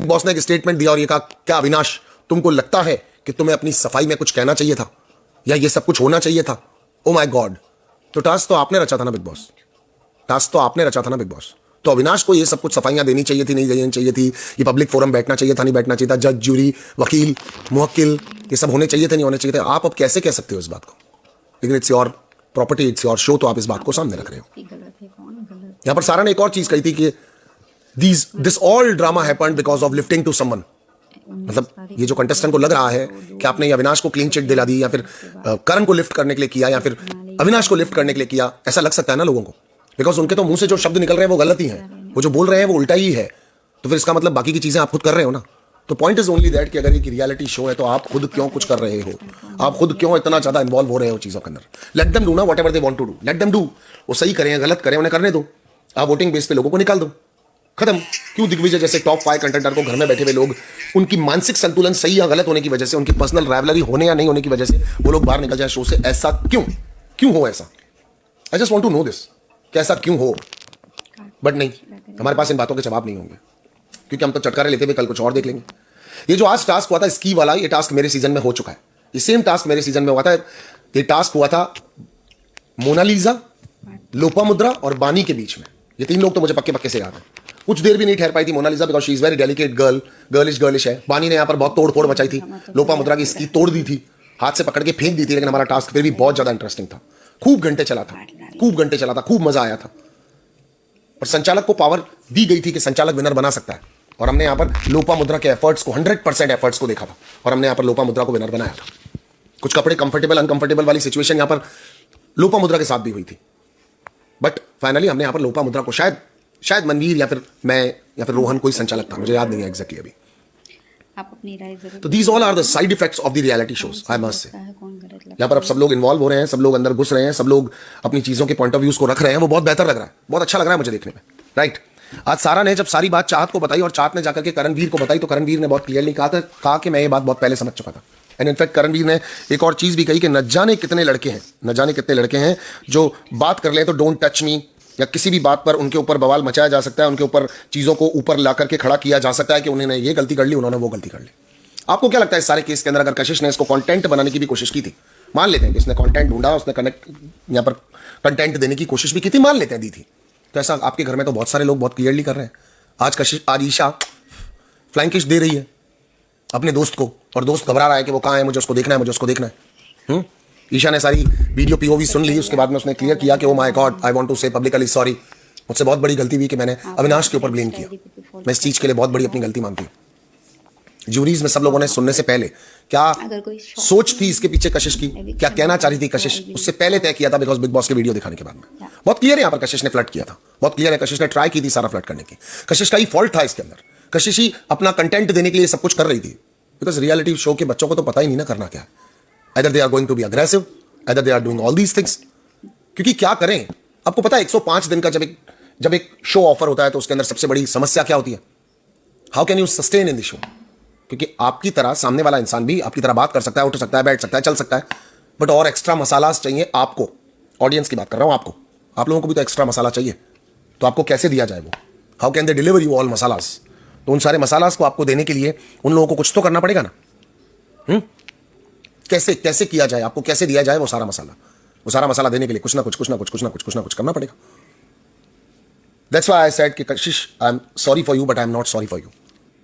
Boss ने एक statement दिया और ये कहा, क्या अविनाश तुमको लगता है कि तुम्हें अपनी सफाई में कुछ कहना चाहिए था या ये सब कुछ होना चाहिए था? ओ माय गॉड, तो टास्क तो आपने रचा था ना बिग बॉस, टास्क तो आपने रचा था ना बिग बॉस। तो अविनाश को ये सब कुछ सफाइयां देनी चाहिए थी, नहीं देनी चाहिए थी, ये पब्लिक फोरम बैठना चाहिए था, नहीं बैठना चाहिए था, जज, जूरी, वकील, मुवक्किल, ये सब होने चाहिए थे, नहीं होने चाहिए थे। आप अब कैसे कह सकते हो इस बात को? लेकिन it's your property, it's your show, तो आप इस बात को सामने रख रहे हो। यहां पर सारा ने एक और चीज कही थी कि this all drama happened because of lifting to someone. मतलब ये जो कंटेस्टेंट को लग रहा है कि आपने ये अविनाश को क्लीन चिट दिला दी, या फिर करण को लिफ्ट करने के लिए किया, या फिर अविनाश को लिफ्ट करने के लिए किया, ऐसा लग सकता है ना लोगों को, बिकॉज उनके तो मुंह से जो शब्द निकल रहे हैं वो गलत ही है, वो जो बोल रहे हैं वो उल्टा ही है। तो फिर इसका मतलब बाकी की चीजें आप खुद कर रहे हो ना। तो पॉइंट इज ओनली दैट कि अगर एक रियलिटी शो है तो आप खुद क्यों कुछ कर रहे हो, आप खुद क्यों इतना ज्यादा इन्वॉल्व हो रहे हो चीजों के अंदर। लेट देम डू ना whatever they want to do, let them do. वो सही करें गलत करें, उन्हें करने दो। आप वोटिंग बेस पे लोगों को निकाल दो, खत्म। क्यों दिग्विजय जैसे टॉप 5 कंटेंटर को घर में बैठे हुए लोग, उनकी मानसिक संतुलन सही या गलत होने की वजह से, उनकी पर्सनल राइवलरी होने या नहीं होने की वजह से वो लोग बाहर निकल जाए शो से? ऐसा क्यों, क्यों हो ऐसा? I just want to know this, कैसा क्यों हो? बट नहीं, हमारे पास इन बातों के जवाब नहीं होंगे, क्योंकि हम तो चटकारे लेते हुए कल कुछ और देख लेंगे। ये जो आज टास्क हुआ था स्की वाला, ये टास्क मेरे सीजन में हो चुका है। ये सेम टास्क मेरे सीजन में हुआ था। ये टास्क हुआ था मोनालिसा, लोपामुद्रा और बानी के बीच में। ये 3 लोग तो मुझे पक्के पक्के से याद है। कुछ देर भी नहीं ठहर पाई थी Monalisa, because she is very delicate girl, girlish है। बानी ने यहाँ पर बहुत तोड़ फोड़ मचाई थी, लोपामुद्रा की स्की तोड़ दी थी, हाथ से पकड़ के फेंक दी थी। लेकिन हमारा टास्क फिर भी बहुत ज्यादा इंटरेस्टिंग था, खूब घंटे चला था, खूब मजा आया था। और संचालक को पावर दी गई थी कि संचालक विनर बना सकता है, और हमने यहाँ पर लोपामुद्रा के एफर्ट्स को, 100% एफर्ट्स को देखा था, और हमने यहाँ पर लोपामुद्रा को विनर बनाया था। कुछ कपड़े कंफर्टेबल अनकंफर्टेबल वाली सिचुएशन यहाँ पर लोपामुद्रा के साथ भी हुई थी, बट फाइनली हमने यहाँ पर लोपामुद्रा को, शायद मनवीर या फिर मैं या फिर रोहन, कोई संचालक था, मुझे याद नहीं है एग्जैक्टली अभी। आप अपनी राय जरूर। तो these all are the side effects of the reality shows, I must say. यहाँ पर अब सब लोग इन्वॉल्व हो रहे हैं, सब लोग अंदर घुस रहे हैं, सब लोग अपनी चीजों के पॉइंट ऑफ व्यूज को रख रहे हैं। वो बहुत बेहतर लग रहा है, बहुत अच्छा लग रहा है मुझे देखने में, राइट। आज सारा ने जब सारी बात चाहत को बताई और चाहत ने जाकर के करणवीर को बताई, तो करणवीर ने बहुत क्लियरली कहा कि मैं ये बात बहुत पहले समझ चुका था। एंड इनफैक्ट करणवीर ने एक और चीज भी कही कि न जाने कितने लड़के हैं जो बात कर ले तो डोंट टच मी, या किसी भी बात पर उनके ऊपर बवाल मचाया जा सकता है, उनके ऊपर चीजों को ऊपर ला करके खड़ा किया जा सकता है कि उन्होंने ये गलती कर ली, उन्होंने वो गलती कर ली। आपको क्या लगता है इस सारे केस के अंदर अगर कशिश ने इसको कंटेंट बनाने की भी कोशिश की थी, मान लेते हैं कि इसने कंटेंट ढूंढा, उसने कनेक्ट यहाँ पर कंटेंट देने की कोशिश भी की थी, मान लेते हैं दी थी, तो ऐसा आपके घर में तो बहुत सारे लोग बहुत क्लियरली कर रहे हैं। आज ईशा फ्लाइंग किस दे रही है अपने दोस्त को, और दोस्त घबरा रहा है कि वो कहाँ है, मुझे उसको देखना है। ईशा ने सारी वीडियो पीओवी सुन ली, उसके बाद में उसने क्लियर किया कि oh my god, I want to say publicly sorry, मुझसे बहुत बड़ी गलती हुई कि मैंने अविनाश के ऊपर ब्लेम किया, मैं इस चीज के लिए बहुत बड़ी अपनी गलती मानती हूँ। जूरीज में सब लोगों ने सुनने से पहले क्या सोच थी इसके पीछे कशिश की, क्या कहना चाह रही थी कशिश, उससे पहले तय किया था, बिकॉज बिग बॉस के वीडियो दिखाने के बाद में बहुत क्लियर है यहाँ पर कशिश ने फ्लर्ट किया था, बहुत क्लियर है कशिश ने ट्राई की थी सारा फ्लर्ट करने की। कशिश का ही फॉल्ट था इसके अंदर, कशिश ही अपना कंटेंट देने के लिए सब कुछ कर रही थी, बिकॉज रियलिटी शो के बच्चों को तो पता ही नहीं ना करना क्या है। either they are going to be aggressive, either they are doing all these things, क्योंकि क्या करें। आपको पता है 105 दिन का जब एक शो ऑफर होता है तो उसके अंदर सबसे बड़ी समस्या क्या होती है? How can you sustain in the show? क्योंकि आपकी तरह सामने वाला इंसान भी आपकी तरह बात कर सकता है, उठ सकता है, बैठ सकता है, चल सकता है, बट और एक्स्ट्रा मसालास चाहिए आपको। ऑडियंस की बात कर रहा हूं, आपको, आप लोगों को भी तो एक्स्ट्रा मसाला चाहिए, तो आपको कैसे दिया जाए वो? How can they deliver you all masalas? तो उन सारे मसालास को आपको देने के लिए उन लोगों को कुछ तो करना पड़ेगा ना। कैसे किया जाए, आपको कैसे दिया जाए वो सारा मसाला देने के लिए कुछ ना कुछ करना पड़ेगा। That's why I said कि कशिश, I am sorry for you but I am not sorry for you.